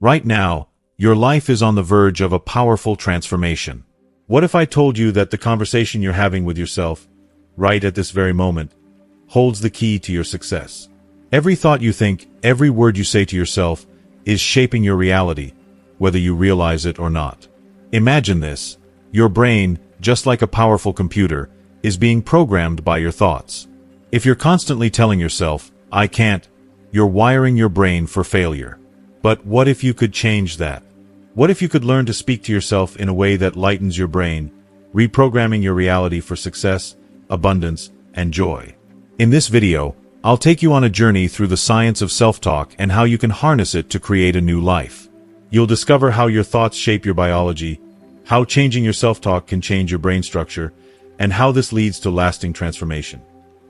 Right now, your life is on the verge of a powerful transformation. What if I told you that the conversation you're having with yourself, right at this very moment, holds the key to your success? Every thought you think, every word you say to yourself, is shaping your reality, whether you realize it or not. Imagine this. Your brain, just like a powerful computer, is being programmed by your thoughts. If you're constantly telling yourself, "I can't," you're wiring your brain for failure. But what if you could change that? What if you could learn to speak to yourself in a way that lightens your brain, reprogramming your reality for success, abundance, and joy? In this video, I'll take you on a journey through the science of self-talk and how you can harness it to create a new life. You'll discover how your thoughts shape your biology, how changing your self-talk can change your brain structure, and how this leads to lasting transformation.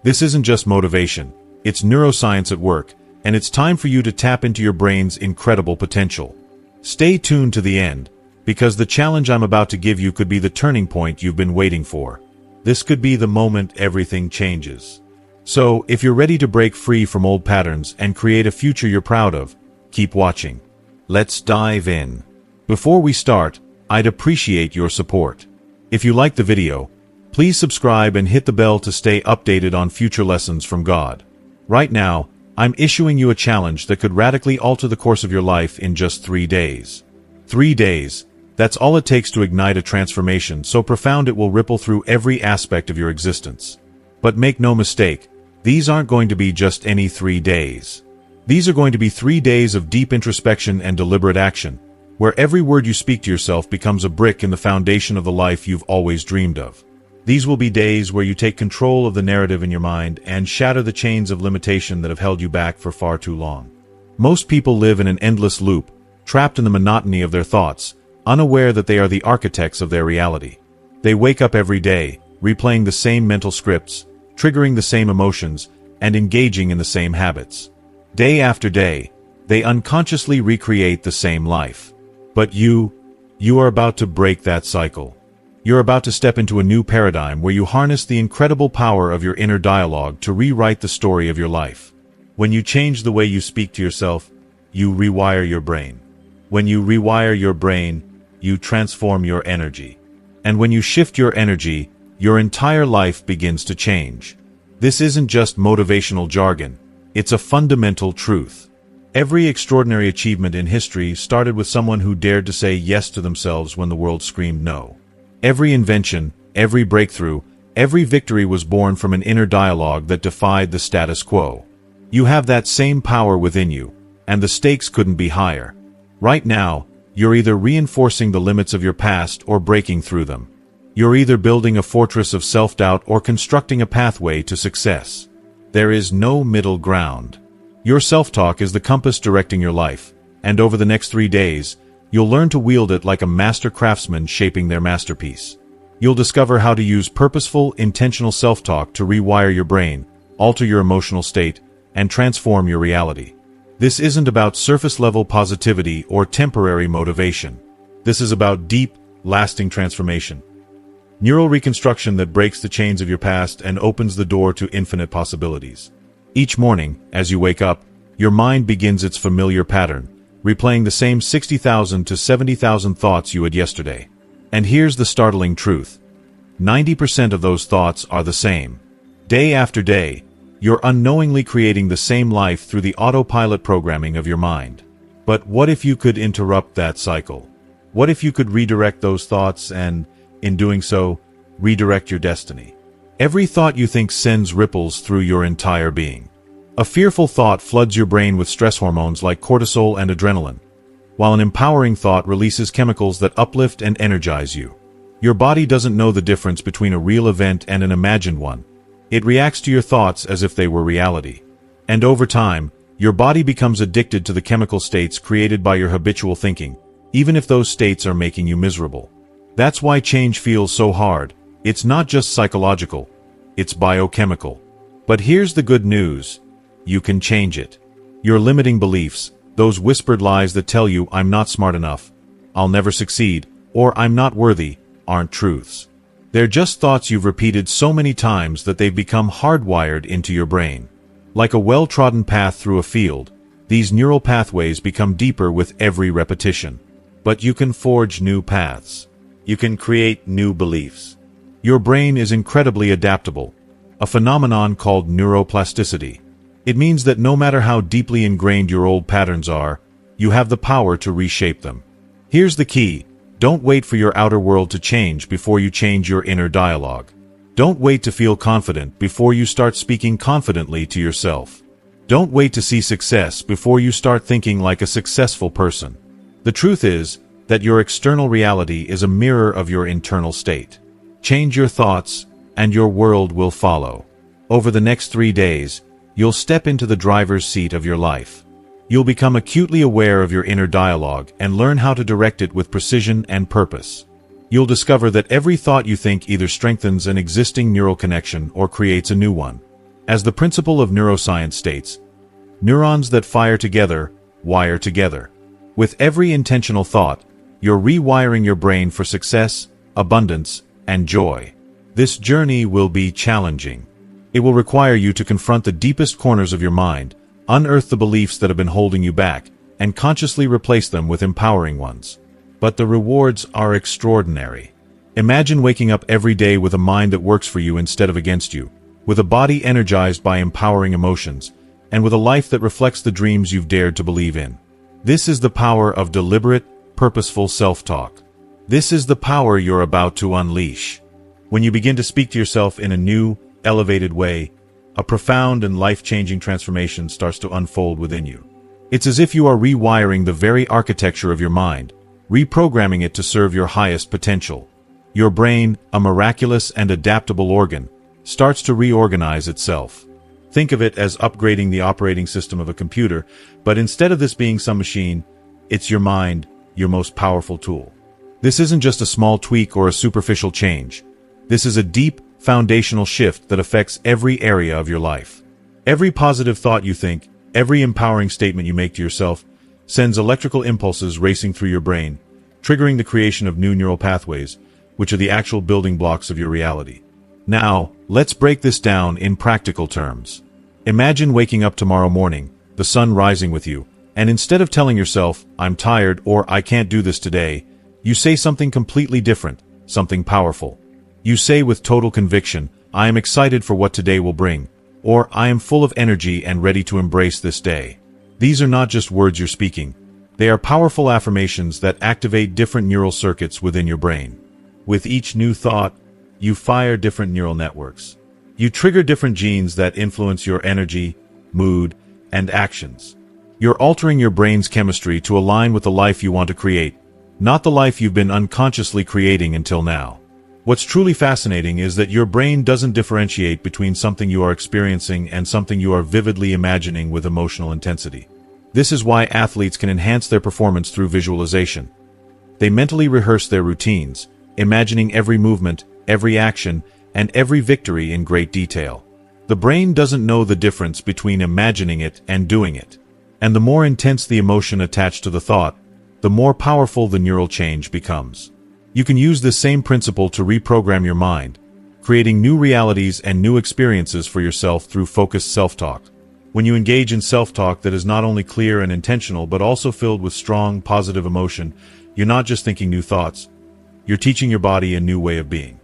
This isn't just motivation, it's neuroscience at work, and it's time for you to tap into your brain's incredible potential. Stay tuned to the end, because the challenge I'm about to give you could be the turning point you've been waiting for. This could be the moment everything changes. So, if you're ready to break free from old patterns and create a future you're proud of, keep watching. Let's dive in. Before we start, I'd appreciate your support. If you like the video, please subscribe and hit the bell to stay updated on future lessons from God. Right now, I'm issuing you a challenge that could radically alter the course of your life in just 3 days. 3 days, that's all it takes to ignite a transformation so profound it will ripple through every aspect of your existence. But make no mistake, these aren't going to be just any 3 days. These are going to be 3 days of deep introspection and deliberate action, where every word you speak to yourself becomes a brick in the foundation of the life you've always dreamed of. These will be days where you take control of the narrative in your mind and shatter the chains of limitation that have held you back for far too long. Most people live in an endless loop, trapped in the monotony of their thoughts, unaware that they are the architects of their reality. They wake up every day, replaying the same mental scripts, triggering the same emotions, and engaging in the same habits. Day after day, they unconsciously recreate the same life. But you are about to break that cycle. You're about to step into a new paradigm where you harness the incredible power of your inner dialogue to rewrite the story of your life. When you change the way you speak to yourself, you rewire your brain. When you rewire your brain, you transform your energy. And when you shift your energy, your entire life begins to change. This isn't just motivational jargon, it's a fundamental truth. Every extraordinary achievement in history started with someone who dared to say yes to themselves when the world screamed no. Every invention, every breakthrough, every victory was born from an inner dialogue that defied the status quo. You have that same power within you, and the stakes couldn't be higher. Right now, you're either reinforcing the limits of your past or breaking through them. You're either building a fortress of self-doubt or constructing a pathway to success. There is no middle ground. Your self-talk is the compass directing your life, and over the next 3 days, you'll learn to wield it like a master craftsman shaping their masterpiece. You'll discover how to use purposeful, intentional self-talk to rewire your brain, alter your emotional state, and transform your reality. This isn't about surface-level positivity or temporary motivation. This is about deep, lasting transformation. Neural reconstruction that breaks the chains of your past and opens the door to infinite possibilities. Each morning, as you wake up, your mind begins its familiar pattern, replaying the same 60,000 to 70,000 thoughts you had yesterday. And here's the startling truth. 90% of those thoughts are the same. Day after day, you're unknowingly creating the same life through the autopilot programming of your mind. But what if you could interrupt that cycle? What if you could redirect those thoughts and, in doing so, redirect your destiny? Every thought you think sends ripples through your entire being. A fearful thought floods your brain with stress hormones like cortisol and adrenaline, while an empowering thought releases chemicals that uplift and energize you. Your body doesn't know the difference between a real event and an imagined one. It reacts to your thoughts as if they were reality. And over time, your body becomes addicted to the chemical states created by your habitual thinking, even if those states are making you miserable. That's why change feels so hard. It's not just psychological, it's biochemical. But here's the good news. You can change it. Your limiting beliefs, those whispered lies that tell you I'm not smart enough, I'll never succeed, or I'm not worthy, aren't truths. They're just thoughts you've repeated so many times that they've become hardwired into your brain. Like a well-trodden path through a field, These neural pathways become deeper with every repetition. But you can forge new paths. You can create new beliefs. Your brain is incredibly adaptable, a phenomenon called neuroplasticity. It means that no matter how deeply ingrained your old patterns are, you have the power to reshape them. Here's the key. Don't wait for your outer world to change before you change your inner dialogue. Don't wait to feel confident before you start speaking confidently to yourself. Don't wait to see success before you start thinking like a successful person. The truth is that your external reality is a mirror of your internal state. Change your thoughts, and your world will follow. Over the next 3 days, you'll step into the driver's seat of your life. You'll become acutely aware of your inner dialogue and learn how to direct it with precision and purpose. You'll discover that every thought you think either strengthens an existing neural connection or creates a new one. As the principle of neuroscience states, neurons that fire together, wire together. With every intentional thought, you're rewiring your brain for success, abundance, and joy. This journey will be challenging. It will require you to confront the deepest corners of your mind, unearth the beliefs that have been holding you back, and consciously replace them with empowering ones. But the rewards are extraordinary. Imagine waking up every day with a mind that works for you instead of against you, with a body energized by empowering emotions, and with a life that reflects the dreams you've dared to believe in. This is the power of deliberate, purposeful self-talk. This is the power you're about to unleash. When you begin to speak to yourself in a new, elevated way, a profound and life-changing transformation starts to unfold within you. It's as if you are rewiring the very architecture of your mind, reprogramming it to serve your highest potential. Your brain, a miraculous and adaptable organ, starts to reorganize itself. Think of it as upgrading the operating system of a computer, but instead of this being some machine, it's your mind, your most powerful tool. This isn't just a small tweak or a superficial change. This is a deep, foundational shift that affects every area of your life. Every positive thought you think, every empowering statement you make to yourself, sends electrical impulses racing through your brain, triggering the creation of new neural pathways, which are the actual building blocks of your reality. Now, let's break this down in practical terms. Imagine waking up tomorrow morning, the sun rising with you, and instead of telling yourself, "I'm tired" or "I can't do this today," you say something completely different, something powerful. You say with total conviction, "I am excited for what today will bring," or "I am full of energy and ready to embrace this day." These are not just words you're speaking. They are powerful affirmations that activate different neural circuits within your brain. With each new thought, you fire different neural networks. You trigger different genes that influence your energy, mood, and actions. You're altering your brain's chemistry to align with the life you want to create, not the life you've been unconsciously creating until now. What's truly fascinating is that your brain doesn't differentiate between something you are experiencing and something you are vividly imagining with emotional intensity. This is why athletes can enhance their performance through visualization. They mentally rehearse their routines, imagining every movement, every action, and every victory in great detail. The brain doesn't know the difference between imagining it and doing it. And the more intense the emotion attached to the thought, the more powerful the neural change becomes. You can use this same principle to reprogram your mind, creating new realities and new experiences for yourself through focused self-talk. When you engage in self-talk that is not only clear and intentional but also filled with strong, positive emotion, you're not just thinking new thoughts, you're teaching your body a new way of being.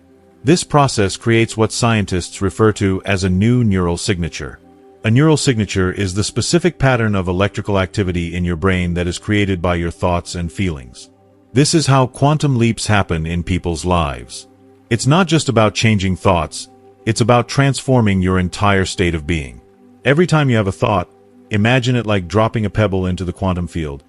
This process creates what scientists refer to as a new neural signature. A neural signature is the specific pattern of electrical activity in your brain that is created by your thoughts and feelings. This is how quantum leaps happen in people's lives. It's not just about changing thoughts, it's about transforming your entire state of being. Every time you have a thought, imagine it like dropping a pebble into the quantum field,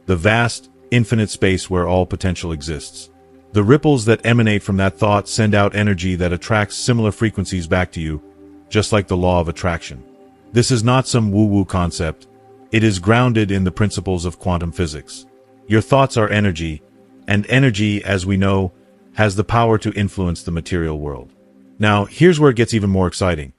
the vast, infinite space where all potential exists. The ripples that emanate from that thought send out energy that attracts similar frequencies back to you, just like the law of attraction. This is not some woo-woo concept. It is grounded in the principles of quantum physics. Your thoughts are energy, and energy, as we know, has the power to influence the material world. Now, here's where it gets even more exciting.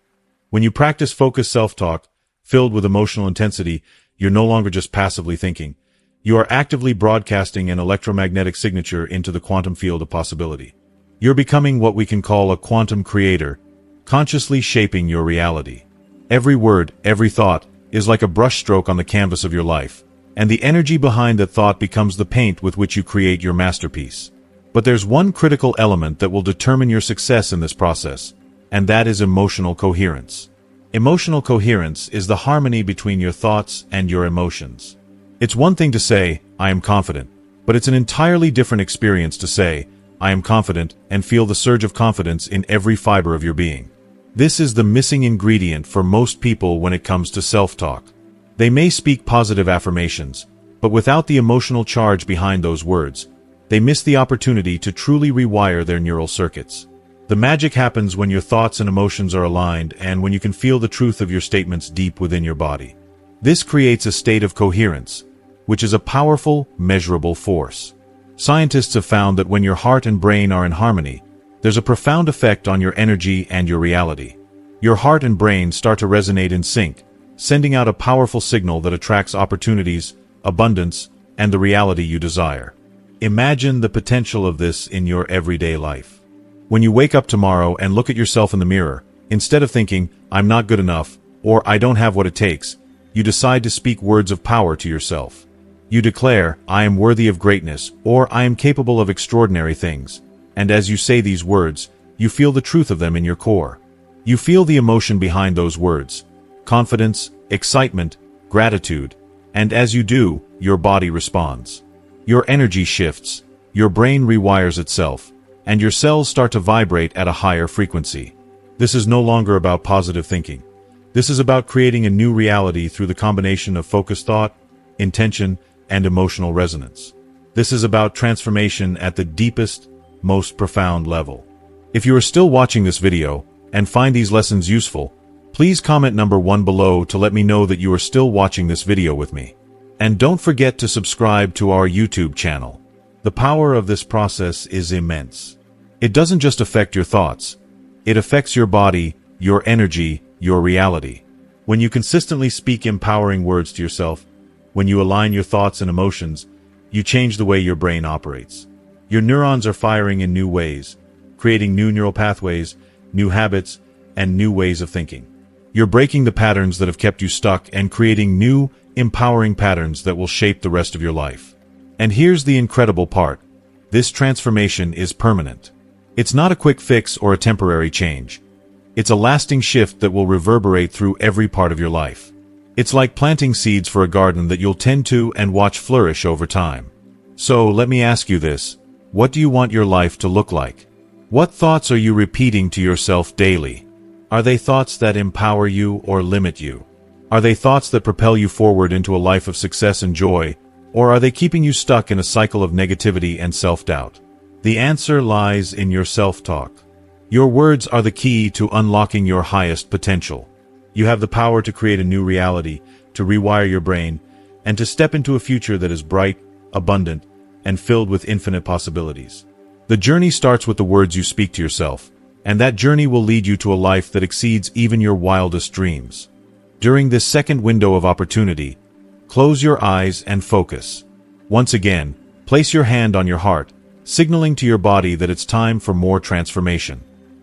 When you practice focused self-talk, filled with emotional intensity, you're no longer just passively thinking. You are actively broadcasting an electromagnetic signature into the quantum field of possibility. You're becoming what we can call a quantum creator, consciously shaping your reality. Every word, every thought, is like a brushstroke on the canvas of your life, and the energy behind that thought becomes the paint with which you create your masterpiece. But there's one critical element that will determine your success in this process, and that is emotional coherence. Emotional coherence is the harmony between your thoughts and your emotions. It's one thing to say, "I am confident," but it's an entirely different experience to say, "I am confident," and feel the surge of confidence in every fiber of your being. This is the missing ingredient for most people when it comes to self-talk. They may speak positive affirmations, but without the emotional charge behind those words, they miss the opportunity to truly rewire their neural circuits. The magic happens when your thoughts and emotions are aligned and when you can feel the truth of your statements deep within your body. This creates a state of coherence, which is a powerful, measurable force. Scientists have found that when your heart and brain are in harmony, there's a profound effect on your energy and your reality. Your heart and brain start to resonate in sync, sending out a powerful signal that attracts opportunities, abundance, and the reality you desire. Imagine the potential of this in your everyday life. When you wake up tomorrow and look at yourself in the mirror, instead of thinking, "I'm not good enough," or "I don't have what it takes," you decide to speak words of power to yourself. You declare, "I am worthy of greatness," or "I am capable of extraordinary things." And as you say these words, you feel the truth of them in your core. You feel the emotion behind those words: confidence, excitement, gratitude. And as you do, your body responds. Your energy shifts, your brain rewires itself, and your cells start to vibrate at a higher frequency. This is no longer about positive thinking. This is about creating a new reality through the combination of focused thought, intention, and emotional resonance. This is about transformation at the deepest, most profound level. If you are still watching this video and find these lessons useful, please comment number 1 below to let me know that you are still watching this video with me. And don't forget to subscribe to our YouTube channel. The power of this process is immense. It doesn't just affect your thoughts. It affects your body, your energy, your reality. When you consistently speak empowering words to yourself, when you align your thoughts and emotions, you change the way your brain operates. Your neurons are firing in new ways, creating new neural pathways, new habits, and new ways of thinking. You're breaking the patterns that have kept you stuck and creating new, empowering patterns that will shape the rest of your life. And here's the incredible part. This transformation is permanent. It's not a quick fix or a temporary change. It's a lasting shift that will reverberate through every part of your life. It's like planting seeds for a garden that you'll tend to and watch flourish over time. So let me ask you this. What do you want your life to look like? What thoughts are you repeating to yourself daily? Are they thoughts that empower you or limit you? Are they thoughts that propel you forward into a life of success and joy? Or are they keeping you stuck in a cycle of negativity and self-doubt? The answer lies in your self-talk. Your words are the key to unlocking your highest potential. You have the power to create a new reality, to rewire your brain, and to step into a future that is bright, abundant, and filled with infinite possibilities. The journey starts with the words you speak to yourself, and that journey will lead you to a life that exceeds even your wildest dreams. During this second window of opportunity, close your eyes and focus. Once again, place your hand on your heart, signaling to your body that it's time for more transformation.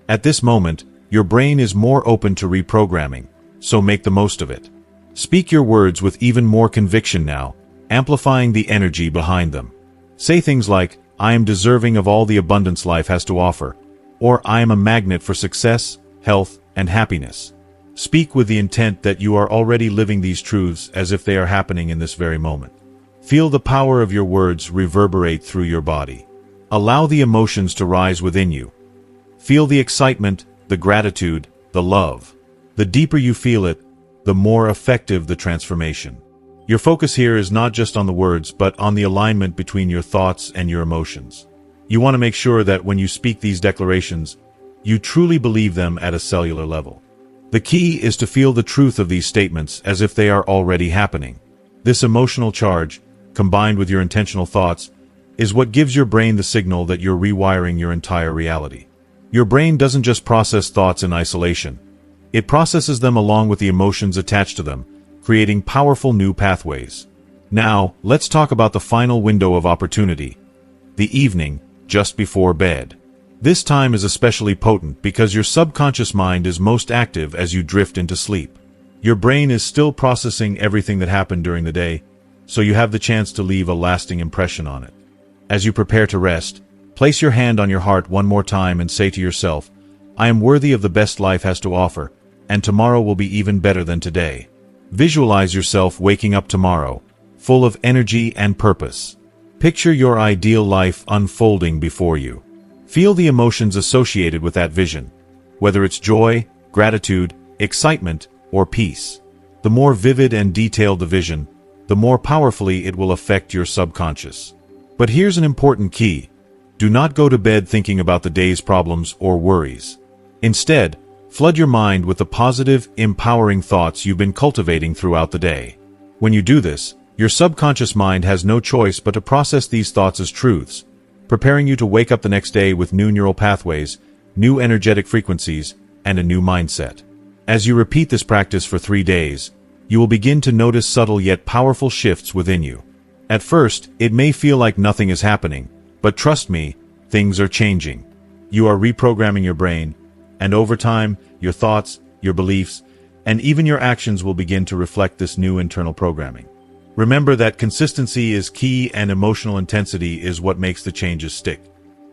At this moment, your brain is more open to reprogramming, so make the most of it. Speak your words with even more conviction now, amplifying the energy behind them. Say things like, "I am deserving of all the abundance life has to offer," or "I am a magnet for success, health, and happiness." Speak with the intent that you are already living these truths as if they are happening in this very moment. Feel the power of your words reverberate through your body. Allow the emotions to rise within you. Feel the excitement, the gratitude, the love. The deeper you feel it, the more effective the transformation. Your focus here is not just on the words, but on the alignment between your thoughts and your emotions. You want to make sure that when you speak these declarations, you truly believe them at a cellular level. The key is to feel the truth of these statements as if they are already happening. This emotional charge, combined with your intentional thoughts, is what gives your brain the signal that you're rewiring your entire reality. Your brain doesn't just process thoughts in isolation. It processes them along with the emotions attached to them, creating powerful new pathways. Now, let's talk about the final window of opportunity. The evening, just before bed. This time is especially potent because your subconscious mind is most active as you drift into sleep. Your brain is still processing everything that happened during the day, so you have the chance to leave a lasting impression on it. As you prepare to rest, place your hand on your heart one more time and say to yourself, I am worthy of the best life has to offer, and tomorrow will be even better than today. Visualize yourself waking up tomorrow, full of energy and purpose. Picture your ideal life unfolding before you. Feel the emotions associated with that vision, whether it's joy, gratitude, excitement, or peace. The more vivid and detailed the vision, the more powerfully it will affect your subconscious. But here's an important key. Do not go to bed thinking about the day's problems or worries. Instead, flood your mind with the positive, empowering thoughts you've been cultivating throughout the day. When you do this, your subconscious mind has no choice but to process these thoughts as truths, preparing you to wake up the next day with new neural pathways, new energetic frequencies, and a new mindset. As you repeat this practice for 3 days, you will begin to notice subtle yet powerful shifts within you. At first, it may feel like nothing is happening, but trust me, things are changing. You are reprogramming your brain, and over time, your thoughts, your beliefs, and even your actions will begin to reflect this new internal programming. Remember that consistency is key and emotional intensity is what makes the changes stick.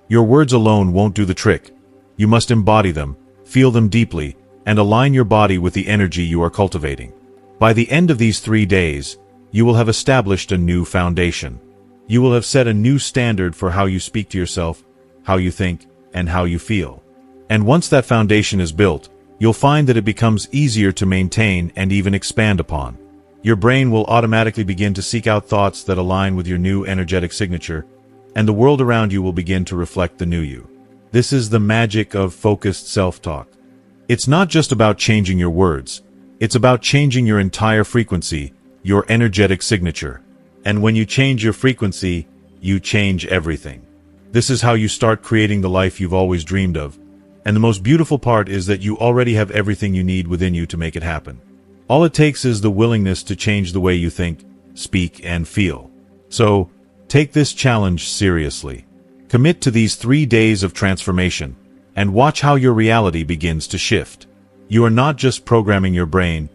Your words alone won't do the trick. You must embody them, feel them deeply, and align your body with the energy you are cultivating. By the end of these 3 days, you will have established a new foundation. You will have set a new standard for how you speak to yourself, how you think, and how you feel. And once that foundation is built, you'll find that it becomes easier to maintain and even expand upon. Your brain will automatically begin to seek out thoughts that align with your new energetic signature, and the world around you will begin to reflect the new you. This is the magic of focused self-talk. It's not just about changing your words. It's about changing your entire frequency, your energetic signature. And when you change your frequency, you change everything. This is how you start creating the life you've always dreamed of. And the most beautiful part is that you already have everything you need within you to make it happen. All it takes is the willingness to change the way you think, speak, and feel. So, take this challenge seriously. Commit to these 3 days of transformation, and watch how your reality begins to shift. You are not just programming your brain,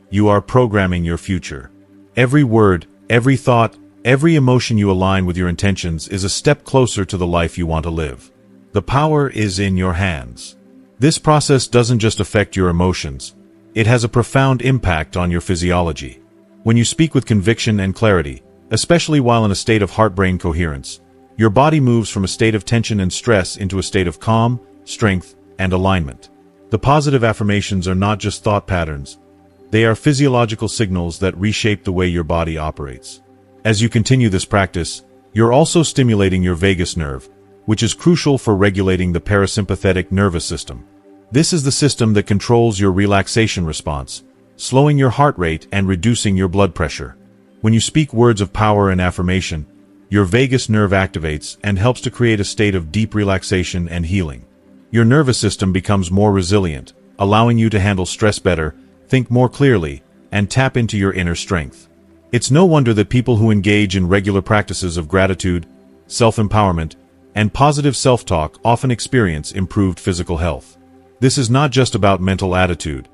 you are programming your future. Every word, every thought, every emotion you align with your intentions is a step closer to the life you want to live. The power is in your hands. This process doesn't just affect your emotions, it has a profound impact on your physiology. When you speak with conviction and clarity, especially while in a state of heart-brain coherence, your body moves from a state of tension and stress into a state of calm, strength, and alignment. The positive affirmations are not just thought patterns. They are physiological signals that reshape the way your body operates. As you continue this practice, you're also stimulating your vagus nerve, which is crucial for regulating the parasympathetic nervous system. This is the system that controls your relaxation response, slowing your heart rate and reducing your blood pressure. When you speak words of power and affirmation, your vagus nerve activates and helps to create a state of deep relaxation and healing. Your nervous system becomes more resilient, allowing you to handle stress better, think more clearly, and tap into your inner strength. It's no wonder that people who engage in regular practices of gratitude, self-empowerment, and positive self-talk often experience improved physical health. This is not just about mental attitude.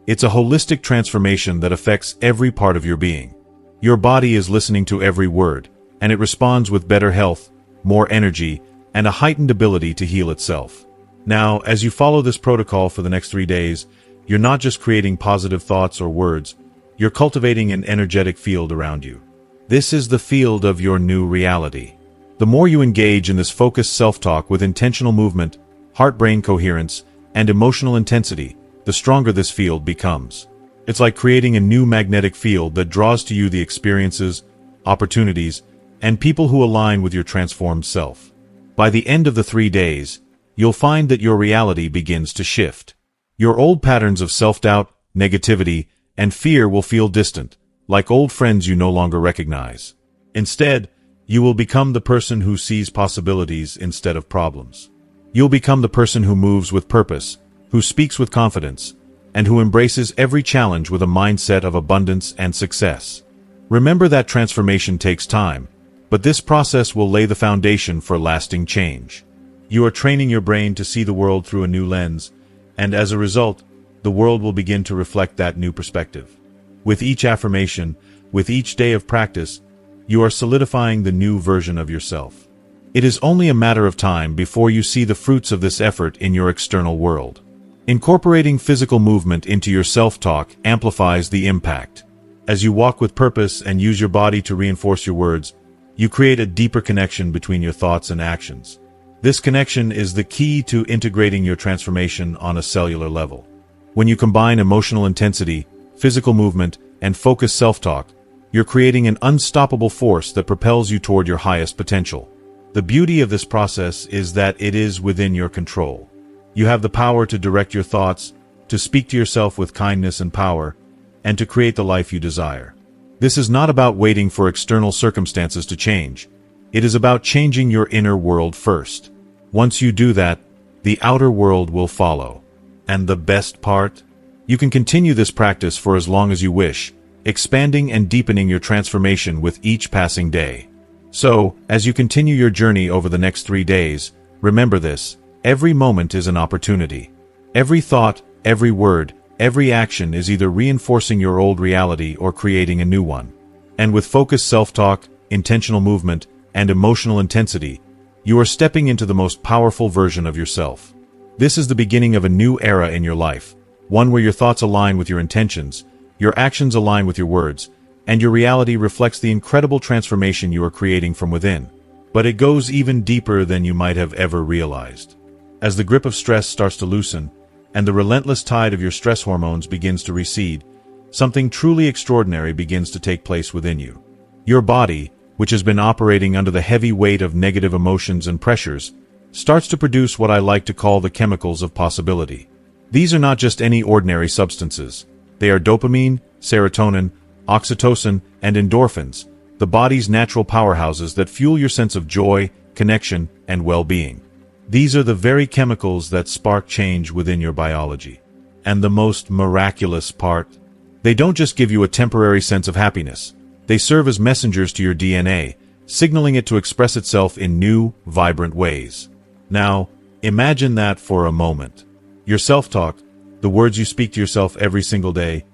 It's a holistic transformation that affects every part of your being. Your body is listening to every word, and it responds with better health, more energy, and a heightened ability to heal itself. Now, as you follow this protocol for the next 3 days, you're not just creating positive thoughts or words, you're cultivating an energetic field around you. This is the field of your new reality. The more you engage in this focused self-talk with intentional movement, heart-brain coherence, and emotional intensity, the stronger this field becomes. It's like creating a new magnetic field that draws to you the experiences, opportunities, and people who align with your transformed self. By the end of the 3 days, you'll find that your reality begins to shift. Your old patterns of self-doubt, negativity, and fear will feel distant, like old friends you no longer recognize. Instead, you will become the person who sees possibilities instead of problems. You'll become the person who moves with purpose, who speaks with confidence, and who embraces every challenge with a mindset of abundance and success. Remember that transformation takes time, but this process will lay the foundation for lasting change. You are training your brain to see the world through a new lens, and as a result, the world will begin to reflect that new perspective. With each affirmation, with each day of practice, you are solidifying the new version of yourself. It is only a matter of time before you see the fruits of this effort in your external world. Incorporating physical movement into your self-talk amplifies the impact. As you walk with purpose and use your body to reinforce your words, you create a deeper connection between your thoughts and actions. This connection is the key to integrating your transformation on a cellular level. When you combine emotional intensity, physical movement, and focused self-talk, you're creating an unstoppable force that propels you toward your highest potential. The beauty of this process is that it is within your control. You have the power to direct your thoughts, to speak to yourself with kindness and power, and to create the life you desire. This is not about waiting for external circumstances to change. It is about changing your inner world first. Once you do that, the outer world will follow. And the best part? You can continue this practice for as long as you wish, expanding and deepening your transformation with each passing day. So, as you continue your journey over the next 3 days, remember this: every moment is an opportunity. Every thought, every word, every action is either reinforcing your old reality or creating a new one. And with focused self-talk, intentional movement, and emotional intensity, you are stepping into the most powerful version of yourself. This is the beginning of a new era in your life, one where your thoughts align with your intentions, your actions align with your words, and your reality reflects the incredible transformation you are creating from within. But it goes even deeper than you might have ever realized. As the grip of stress starts to loosen, and the relentless tide of your stress hormones begins to recede, something truly extraordinary begins to take place within you. Your body, which has been operating under the heavy weight of negative emotions and pressures, starts to produce what I like to call the chemicals of possibility. These are not just any ordinary substances. They are dopamine, serotonin, oxytocin, and endorphins, the body's natural powerhouses that fuel your sense of joy, connection, and well-being. These are the very chemicals that spark change within your biology. And the most miraculous part? They don't just give you a temporary sense of happiness. They serve as messengers to your DNA, signaling it to express itself in new, vibrant ways. Now, imagine that for a moment. Your self-talk, the words you speak to yourself every single day,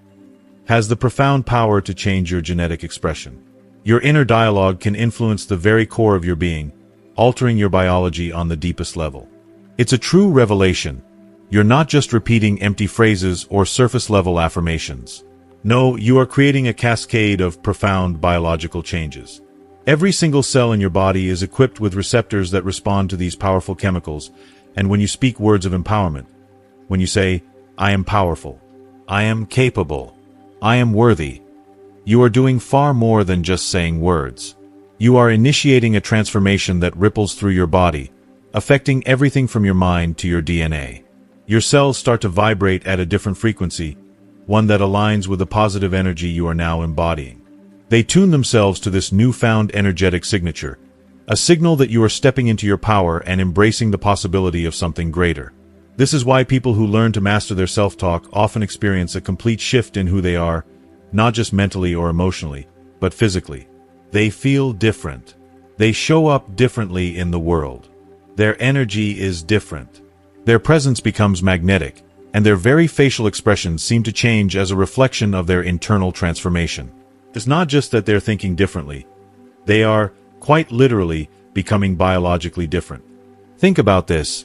has the profound power to change your genetic expression. Your inner dialogue can influence the very core of your being, altering your biology on the deepest level. It's a true revelation. You're not just repeating empty phrases or surface-level affirmations. No, you are creating a cascade of profound biological changes. Every single cell in your body is equipped with receptors that respond to these powerful chemicals, and when you speak words of empowerment, when you say, "I am powerful," "I am capable," "I am worthy," you are doing far more than just saying words. You are initiating a transformation that ripples through your body, affecting everything from your mind to your DNA. Your cells start to vibrate at a different frequency, one that aligns with the positive energy you are now embodying. They tune themselves to this newfound energetic signature, a signal that you are stepping into your power and embracing the possibility of something greater. This is why people who learn to master their self-talk often experience a complete shift in who they are, not just mentally or emotionally, but physically. They feel different. They show up differently in the world. Their energy is different. Their presence becomes magnetic, and their very facial expressions seem to change as a reflection of their internal transformation. It's not just that they're thinking differently. They are, quite literally, becoming biologically different. Think about this.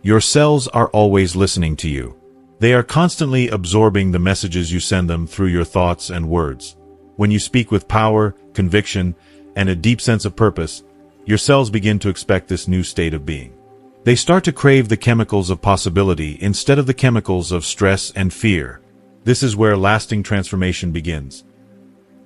Your cells are always listening to you. They are constantly absorbing the messages you send them through your thoughts and words. When you speak with power, conviction, and a deep sense of purpose, your cells begin to expect this new state of being. They start to crave the chemicals of possibility instead of the chemicals of stress and fear. This is where lasting transformation begins.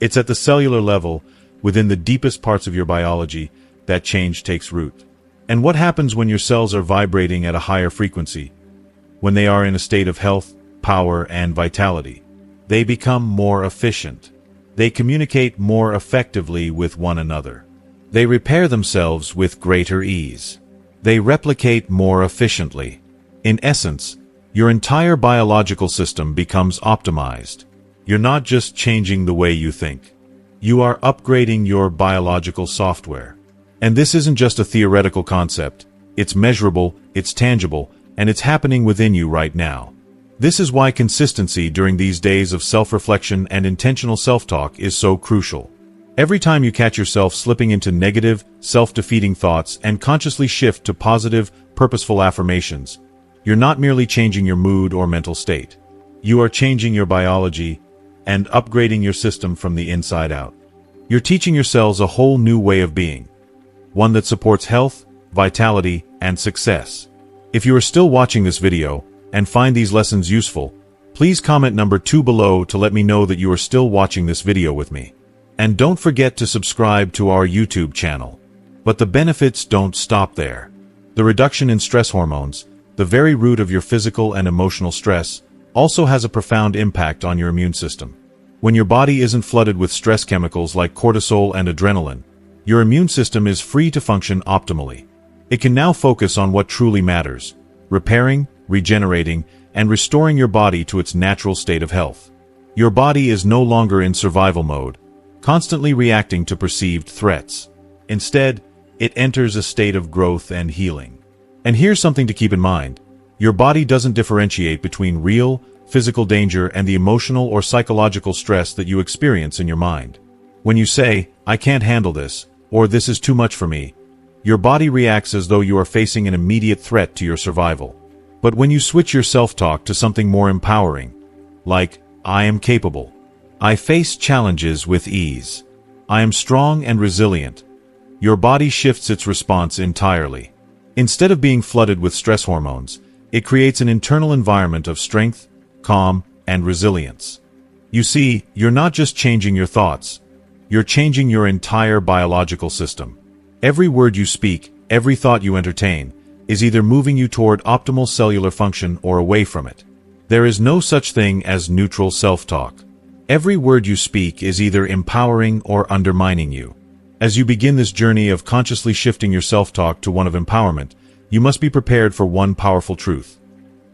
It's at the cellular level, within the deepest parts of your biology, that change takes root. And what happens when your cells are vibrating at a higher frequency? When they are in a state of health, power, and vitality? They become more efficient. They communicate more effectively with one another. They repair themselves with greater ease. They replicate more efficiently. In essence, your entire biological system becomes optimized. You're not just changing the way you think. You are upgrading your biological software. And this isn't just a theoretical concept. It's measurable, it's tangible, and it's happening within you right now. This is why consistency during these days of self-reflection and intentional self-talk is so crucial. Every time you catch yourself slipping into negative, self-defeating thoughts and consciously shift to positive, purposeful affirmations, you're not merely changing your mood or mental state. You are changing your biology and upgrading your system from the inside out. You're teaching your cells a whole new way of being, one that supports health, vitality, and success. If you are still watching this video and find these lessons useful, please comment number 2 below to let me know that you are still watching this video with me. And don't forget to subscribe to our YouTube channel. But the benefits don't stop there. The reduction in stress hormones, the very root of your physical and emotional stress, also has a profound impact on your immune system. When your body isn't flooded with stress chemicals like cortisol and adrenaline, your immune system is free to function optimally. It can now focus on what truly matters: repairing, regenerating, and restoring your body to its natural state of health. Your body is no longer in survival mode, constantly reacting to perceived threats. Instead, it enters a state of growth and healing. And here's something to keep in mind. Your body doesn't differentiate between real, physical danger and the emotional or psychological stress that you experience in your mind. When you say, "I can't handle this," or "this is too much for me," your body reacts as though you are facing an immediate threat to your survival. But when you switch your self-talk to something more empowering, like, "I am capable," "I face challenges with ease," "I am strong and resilient," your body shifts its response entirely. Instead of being flooded with stress hormones, it creates an internal environment of strength, calm, and resilience. You see, you're not just changing your thoughts, you're changing your entire biological system. Every word you speak, every thought you entertain, is either moving you toward optimal cellular function or away from it. There is no such thing as neutral self-talk. Every word you speak is either empowering or undermining you. As you begin this journey of consciously shifting your self-talk to one of empowerment, you must be prepared for one powerful truth.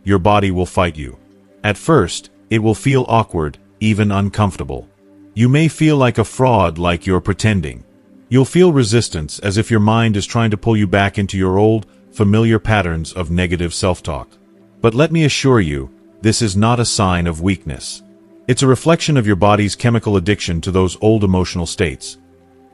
Your body will fight you. At first, it will feel awkward, even uncomfortable. You may feel like a fraud, like you're pretending. You'll feel resistance, as if your mind is trying to pull you back into your old, familiar patterns of negative self-talk. But let me assure you, this is not a sign of weakness. It's a reflection of your body's chemical addiction to those old emotional states.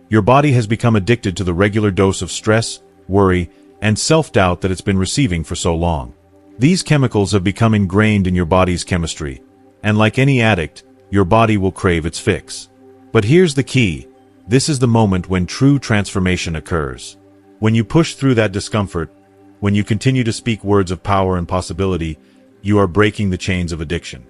Your body has become addicted to the regular dose of stress, worry, and self-doubt that it's been receiving for so long. These chemicals have become ingrained in your body's chemistry, and like any addict, your body will crave its fix. But here's the key. This is the moment when true transformation occurs. When you push through that discomfort, when you continue to speak words of power and possibility, you are breaking the chains of addiction.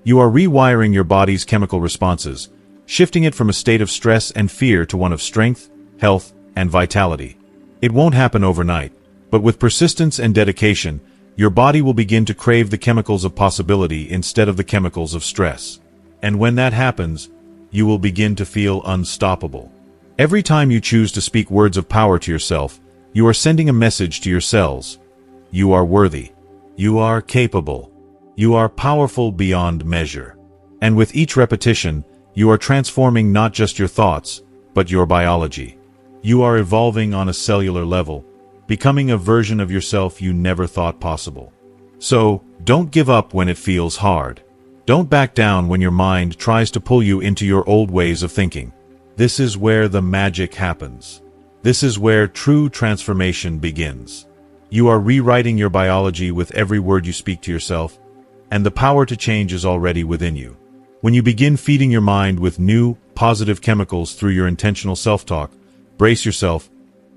You are rewiring your body's chemical responses, shifting it from a state of stress and fear to one of strength, health, and vitality. It won't happen overnight, but with persistence and dedication, your body will begin to crave the chemicals of possibility instead of the chemicals of stress. And when that happens, you will begin to feel unstoppable. Every time you choose to speak words of power to yourself, you are sending a message to your cells. You are worthy. You are capable. You are powerful beyond measure. And with each repetition, you are transforming not just your thoughts, but your biology. You are evolving on a cellular level, becoming a version of yourself you never thought possible. So, don't give up when it feels hard. Don't back down when your mind tries to pull you into your old ways of thinking. This is where the magic happens. This is where true transformation begins. You are rewriting your biology with every word you speak to yourself, and the power to change is already within you. When you begin feeding your mind with new, positive chemicals through your intentional self-talk, brace yourself,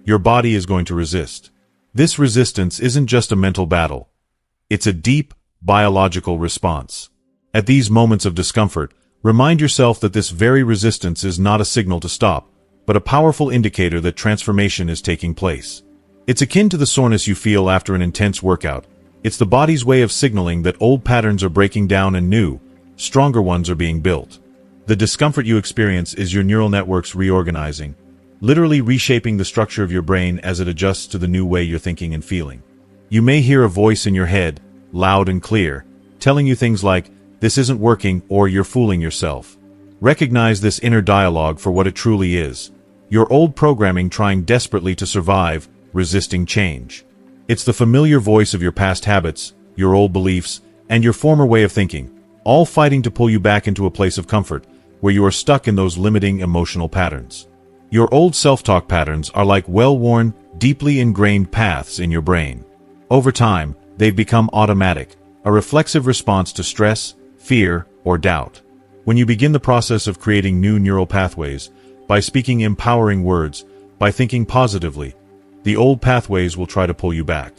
your body is going to resist. This resistance isn't just a mental battle. It's a deep, biological response. At these moments of discomfort, remind yourself that this very resistance is not a signal to stop, but a powerful indicator that transformation is taking place. It's akin to the soreness you feel after an intense workout. It's the body's way of signaling that old patterns are breaking down and new, stronger ones are being built. The discomfort you experience is your neural networks reorganizing, literally reshaping the structure of your brain as it adjusts to the new way you're thinking and feeling. You may hear a voice in your head, loud and clear, telling you things like, "This isn't working," or "You're fooling yourself." Recognize this inner dialogue for what it truly is. Your old programming trying desperately to survive, resisting change. It's the familiar voice of your past habits, your old beliefs, and your former way of thinking, all fighting to pull you back into a place of comfort, where you are stuck in those limiting emotional patterns. Your old self-talk patterns are like well-worn, deeply ingrained paths in your brain. Over time, they've become automatic, a reflexive response to stress, fear, or doubt. When you begin the process of creating new neural pathways, by speaking empowering words, by thinking positively, the old pathways will try to pull you back.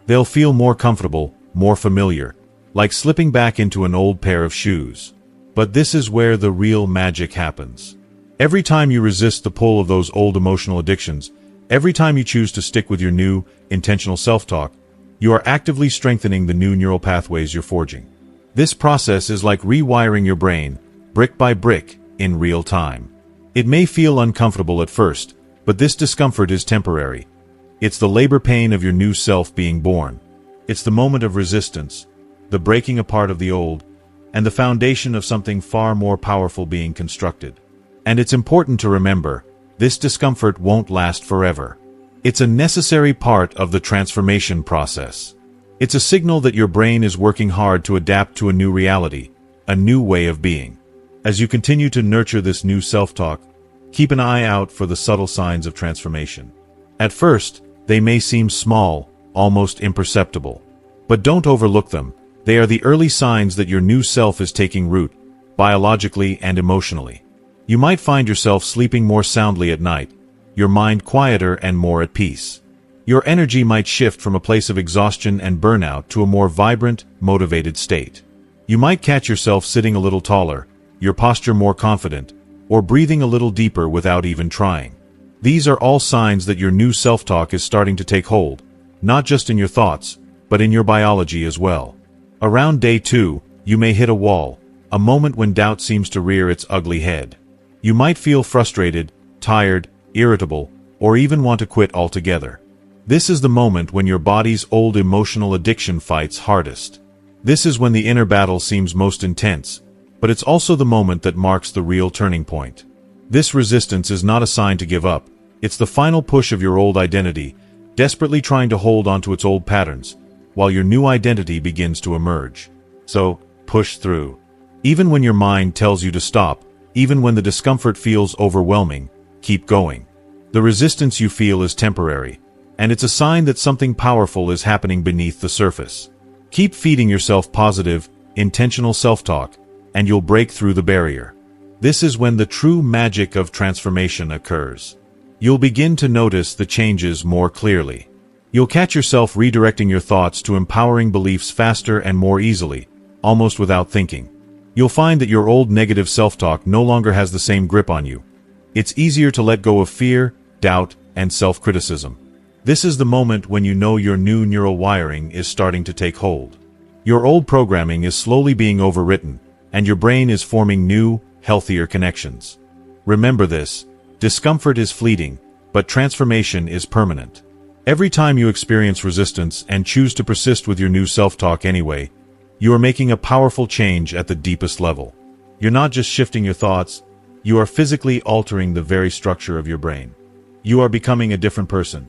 They'll feel more comfortable, more familiar, like slipping back into an old pair of shoes. But this is where the real magic happens. Every time you resist the pull of those old emotional addictions, every time you choose to stick with your new, intentional self-talk, you are actively strengthening the new neural pathways you're forging. This process is like rewiring your brain, brick by brick, in real time. It may feel uncomfortable at first, but this discomfort is temporary. It's the labor pain of your new self being born. It's the moment of resistance, the breaking apart of the old, and the foundation of something far more powerful being constructed. And it's important to remember, this discomfort won't last forever. It's a necessary part of the transformation process. It's a signal that your brain is working hard to adapt to a new reality, a new way of being. As you continue to nurture this new self-talk, keep an eye out for the subtle signs of transformation. At first, they may seem small, almost imperceptible. But don't overlook them. They are the early signs that your new self is taking root, biologically and emotionally. You might find yourself sleeping more soundly at night, your mind quieter and more at peace. Your energy might shift from a place of exhaustion and burnout to a more vibrant, motivated state. You might catch yourself sitting a little taller, your posture more confident, or breathing a little deeper without even trying. These are all signs that your new self-talk is starting to take hold, not just in your thoughts, but in your biology as well. Around day 2, you may hit a wall, a moment when doubt seems to rear its ugly head. You might feel frustrated, tired, irritable, or even want to quit altogether. This is the moment when your body's old emotional addiction fights hardest. This is when the inner battle seems most intense, but it's also the moment that marks the real turning point. This resistance is not a sign to give up. It's the final push of your old identity, desperately trying to hold onto its old patterns, while your new identity begins to emerge. So, push through. Even when your mind tells you to stop, even when the discomfort feels overwhelming, keep going. The resistance you feel is temporary, and it's a sign that something powerful is happening beneath the surface. Keep feeding yourself positive, intentional self-talk, and you'll break through the barrier. This is when the true magic of transformation occurs. You'll begin to notice the changes more clearly. You'll catch yourself redirecting your thoughts to empowering beliefs faster and more easily, almost without thinking. You'll find that your old negative self-talk no longer has the same grip on you. It's easier to let go of fear, doubt, and self-criticism. This is the moment when you know your new neural wiring is starting to take hold. Your old programming is slowly being overwritten, and your brain is forming new, healthier connections. Remember this: discomfort is fleeting, but transformation is permanent. Every time you experience resistance and choose to persist with your new self-talk anyway, you are making a powerful change at the deepest level. You're not just shifting your thoughts, you are physically altering the very structure of your brain. You are becoming a different person.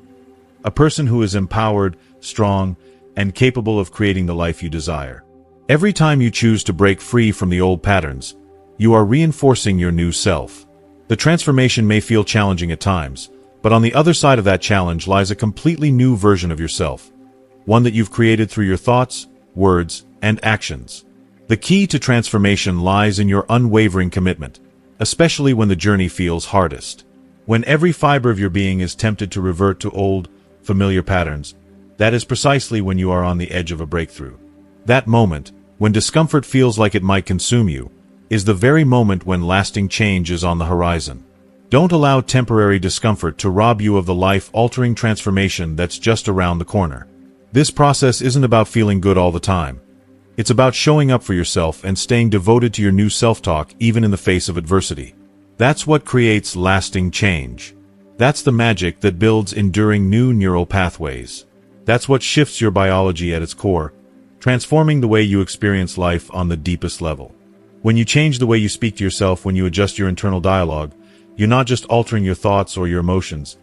A person who is empowered, strong, and capable of creating the life you desire. Every time you choose to break free from the old patterns, you are reinforcing your new self. The transformation may feel challenging at times, but on the other side of that challenge lies a completely new version of yourself. One that you've created through your thoughts, words, and actions. The key to transformation lies in your unwavering commitment, especially when the journey feels hardest. When every fiber of your being is tempted to revert to old, familiar patterns, that is precisely when you are on the edge of a breakthrough. That moment, when discomfort feels like it might consume you, is the very moment when lasting change is on the horizon. Don't allow temporary discomfort to rob you of the life-altering transformation that's just around the corner. This process isn't about feeling good all the time. It's about showing up for yourself and staying devoted to your new self-talk even in the face of adversity. That's what creates lasting change. That's the magic that builds enduring new neural pathways. That's what shifts your biology at its core, transforming the way you experience life on the deepest level. When you change the way you speak to yourself, when you adjust your internal dialogue, you're not just altering your thoughts or your emotions.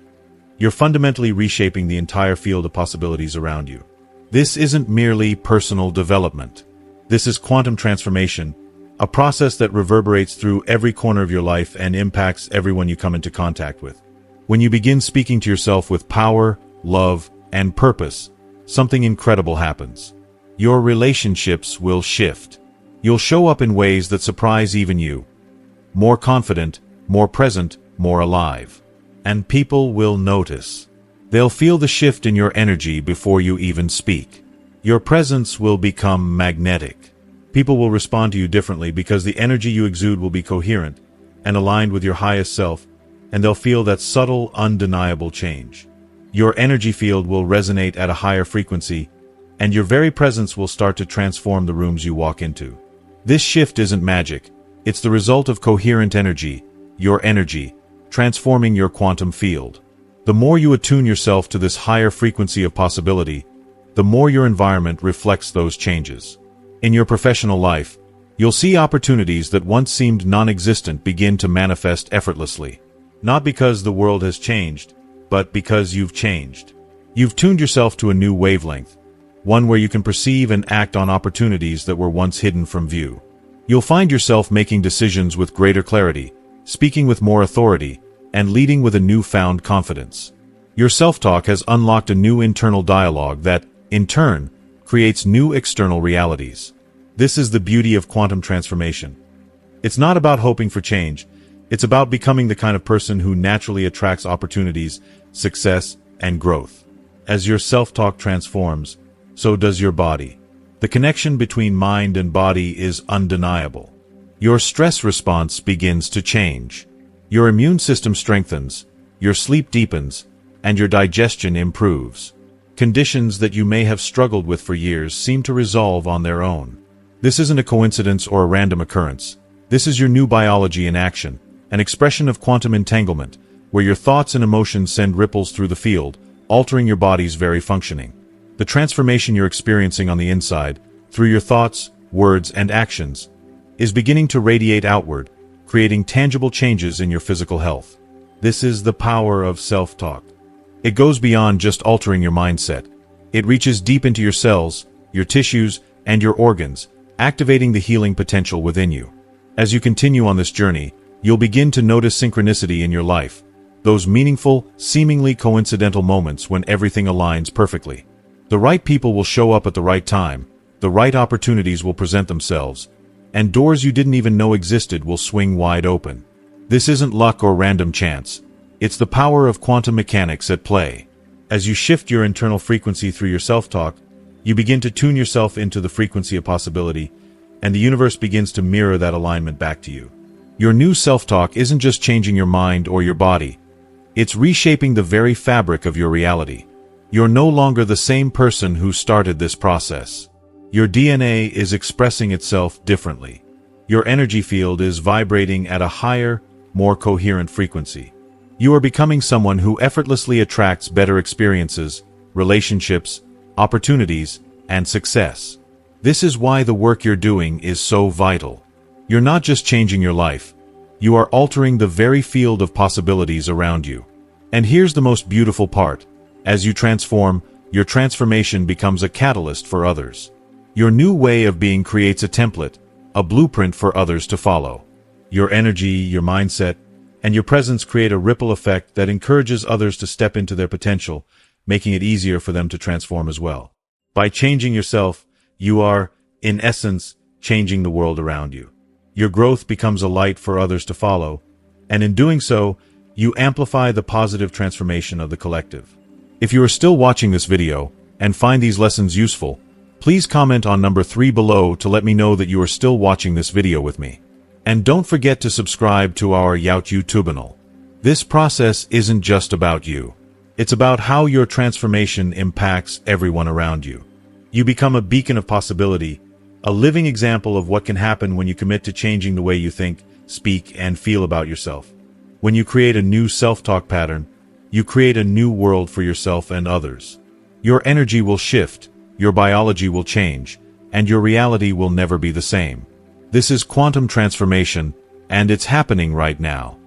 You're fundamentally reshaping the entire field of possibilities around you. This isn't merely personal development. This is quantum transformation, a process that reverberates through every corner of your life and impacts everyone you come into contact with. When you begin speaking to yourself with power, love, and purpose, something incredible happens. Your relationships will shift. You'll show up in ways that surprise even you. More confident, more present, more alive. And people will notice. They'll feel the shift in your energy before you even speak. Your presence will become magnetic. People will respond to you differently because the energy you exude will be coherent and aligned with your highest self, and they'll feel that subtle, undeniable change. Your energy field will resonate at a higher frequency, and your very presence will start to transform the rooms you walk into. This shift isn't magic. It's the result of coherent energy, your energy, transforming your quantum field. The more you attune yourself to this higher frequency of possibility, the more your environment reflects those changes. In your professional life, you'll see opportunities that once seemed non-existent begin to manifest effortlessly. Not because the world has changed, but because you've changed. You've tuned yourself to a new wavelength, one where you can perceive and act on opportunities that were once hidden from view. You'll find yourself making decisions with greater clarity, speaking with more authority, and leading with a newfound confidence. Your self-talk has unlocked a new internal dialogue that, in turn, creates new external realities. This is the beauty of quantum transformation. It's not about hoping for change. It's about becoming the kind of person who naturally attracts opportunities, success, and growth. As your self-talk transforms, so does your body. The connection between mind and body is undeniable. Your stress response begins to change. Your immune system strengthens, your sleep deepens, and your digestion improves. Conditions that you may have struggled with for years seem to resolve on their own. This isn't a coincidence or a random occurrence. This is your new biology in action, an expression of quantum entanglement, where your thoughts and emotions send ripples through the field, altering your body's very functioning. The transformation you're experiencing on the inside, through your thoughts, words, and actions, is beginning to radiate outward, creating tangible changes in your physical health. This is the power of self-talk. It goes beyond just altering your mindset. It reaches deep into your cells, your tissues, and your organs, activating the healing potential within you. As you continue on this journey, you'll begin to notice synchronicity in your life, those meaningful, seemingly coincidental moments when everything aligns perfectly. The right people will show up at the right time, the right opportunities will present themselves, and doors you didn't even know existed will swing wide open. This isn't luck or random chance. It's the power of quantum mechanics at play. As you shift your internal frequency through your self-talk, you begin to tune yourself into the frequency of possibility, and the universe begins to mirror that alignment back to you. Your new self-talk isn't just changing your mind or your body. It's reshaping the very fabric of your reality. You're no longer the same person who started this process. Your DNA is expressing itself differently. Your energy field is vibrating at a higher, more coherent frequency. You are becoming someone who effortlessly attracts better experiences, relationships, opportunities, and success. This is why the work you're doing is so vital. You're not just changing your life. You are altering the very field of possibilities around you. And here's the most beautiful part. As you transform, your transformation becomes a catalyst for others. Your new way of being creates a template, a blueprint for others to follow. Your energy, your mindset, and your presence create a ripple effect that encourages others to step into their potential, making it easier for them to transform as well. By changing yourself, you are, in essence, changing the world around you. Your growth becomes a light for others to follow, and in doing so, you amplify the positive transformation of the collective. If you are still watching this video and find these lessons useful, please comment on number 3 below to let me know that you are still watching this video with me. And don't forget to subscribe to our YouTube channel. This process isn't just about you. It's about how your transformation impacts everyone around you. You become a beacon of possibility, a living example of what can happen when you commit to changing the way you think, speak, and feel about yourself. When you create a new self-talk pattern, you create a new world for yourself and others. Your energy will shift, your biology will change, and your reality will never be the same. This is quantum transformation, and it's happening right now.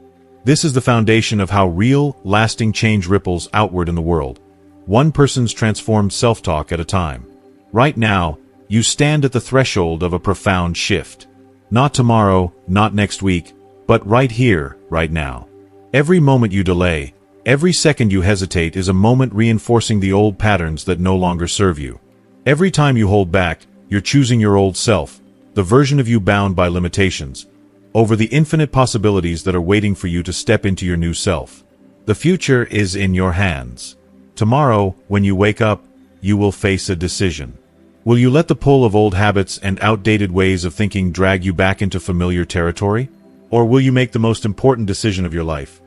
This is the foundation of how real, lasting change ripples outward in the world, one person's transformed self-talk at a time. Right now, You stand at the threshold of a profound shift. Not tomorrow, not next week, but right here, right now. Every moment you delay, every second you hesitate is a moment reinforcing the old patterns that no longer serve you. Every time you hold back, you're choosing your old self, the version of you bound by limitations, over the infinite possibilities that are waiting for you to step into your new self. The future is in your hands. Tomorrow, when you wake up, you will face a decision. Will you let the pull of old habits and outdated ways of thinking drag you back into familiar territory? Or will you make the most important decision of your life?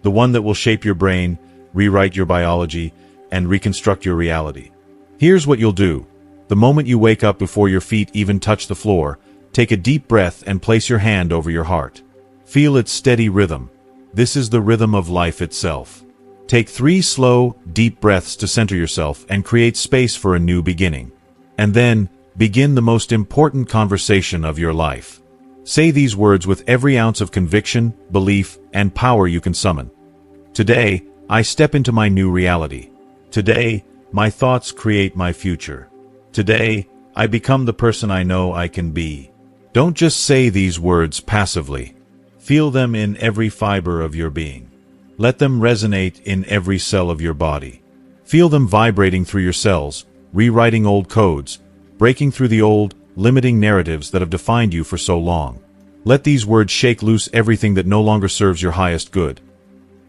The one that will shape your brain, rewrite your biology, and reconstruct your reality. Here's what you'll do. The moment you wake up before your feet even touch the floor, take a deep breath and place your hand over your heart. Feel its steady rhythm. This is the rhythm of life itself. Take 3 slow, deep breaths to center yourself and create space for a new beginning. And then, begin the most important conversation of your life. Say these words with every ounce of conviction, belief, and power you can summon. Today, I step into my new reality. Today, my thoughts create my future. Today, I become the person I know I can be. Don't just say these words passively. Feel them in every fiber of your being. Let them resonate in every cell of your body. Feel them vibrating through your cells, rewriting old codes, breaking through the old, limiting narratives that have defined you for so long. Let these words shake loose everything that no longer serves your highest good.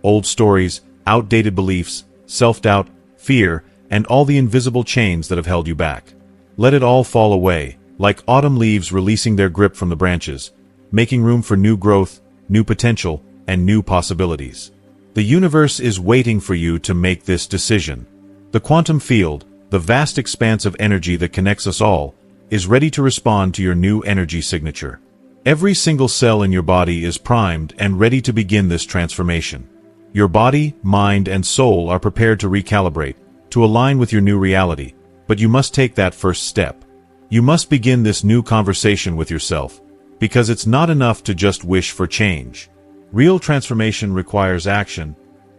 Old stories, outdated beliefs, self-doubt, fear, and all the invisible chains that have held you back. Let it all fall away, like autumn leaves releasing their grip from the branches, making room for new growth, new potential, and new possibilities. The universe is waiting for you to make this decision. The quantum field, the vast expanse of energy that connects us all, is ready to respond to your new energy signature. Every single cell in your body is primed and ready to begin this transformation. Your body, mind, and soul are prepared to recalibrate, to align with your new reality, but you must take that first step. You must begin this new conversation with yourself, because it's not enough to just wish for change. Real transformation requires action,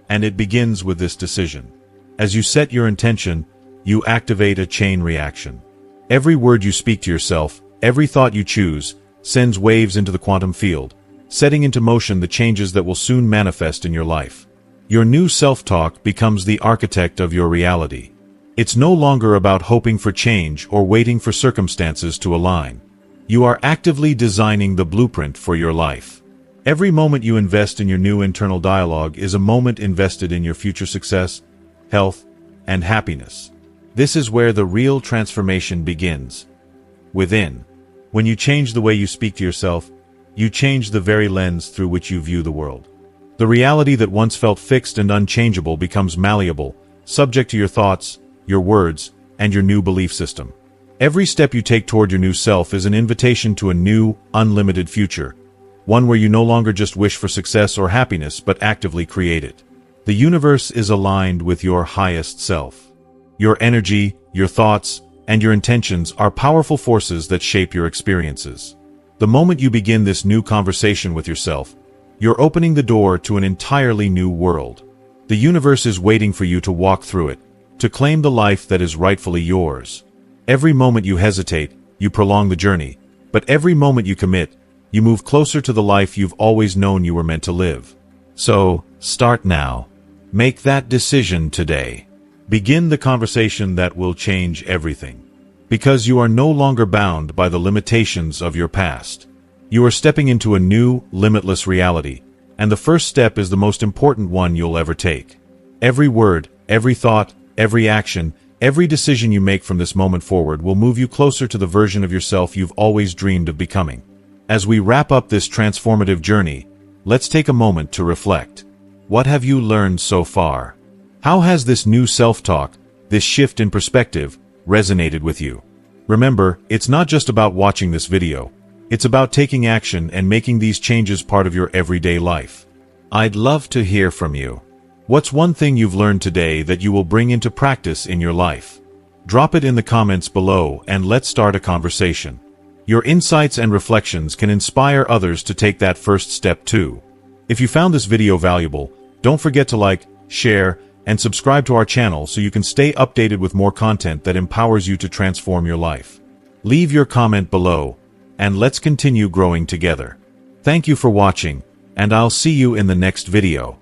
and it begins with this decision. As you set your intention, you activate a chain reaction. Every word you speak to yourself, every thought you choose, sends waves into the quantum field, setting into motion the changes that will soon manifest in your life. Your new self-talk becomes the architect of your reality. It's no longer about hoping for change or waiting for circumstances to align. You are actively designing the blueprint for your life. Every moment you invest in your new internal dialogue is a moment invested in your future success, health, and happiness. This is where the real transformation begins. Within. When you change the way you speak to yourself, you change the very lens through which you view the world. The reality that once felt fixed and unchangeable becomes malleable, subject to your thoughts, your words, and your new belief system. Every step you take toward your new self is an invitation to a new, unlimited future, one where you no longer just wish for success or happiness but actively create it. The universe is aligned with your highest self. Your energy, your thoughts, and your intentions are powerful forces that shape your experiences. The moment you begin this new conversation with yourself, you're opening the door to an entirely new world. The universe is waiting for you to walk through it, to claim the life that is rightfully yours. Every moment you hesitate, you prolong the journey, but every moment you commit, you move closer to the life you've always known you were meant to live. So, start now. Make that decision today. Begin the conversation that will change everything. Because you are no longer bound by the limitations of your past. You are stepping into a new, limitless reality, and the first step is the most important one you'll ever take. Every word, every thought, every action, every decision you make from this moment forward will move you closer to the version of yourself you've always dreamed of becoming. As we wrap up this transformative journey, let's take a moment to reflect. What have you learned so far? How has this new self-talk, this shift in perspective, resonated with you? Remember, it's not just about watching this video. It's about taking action and making these changes part of your everyday life. I'd love to hear from you. What's one thing you've learned today that you will bring into practice in your life? Drop it in the comments below and let's start a conversation. Your insights and reflections can inspire others to take that first step too. If you found this video valuable, don't forget to like, share, and subscribe to our channel so you can stay updated with more content that empowers you to transform your life. Leave your comment below, and let's continue growing together. Thank you for watching, and I'll see you in the next video.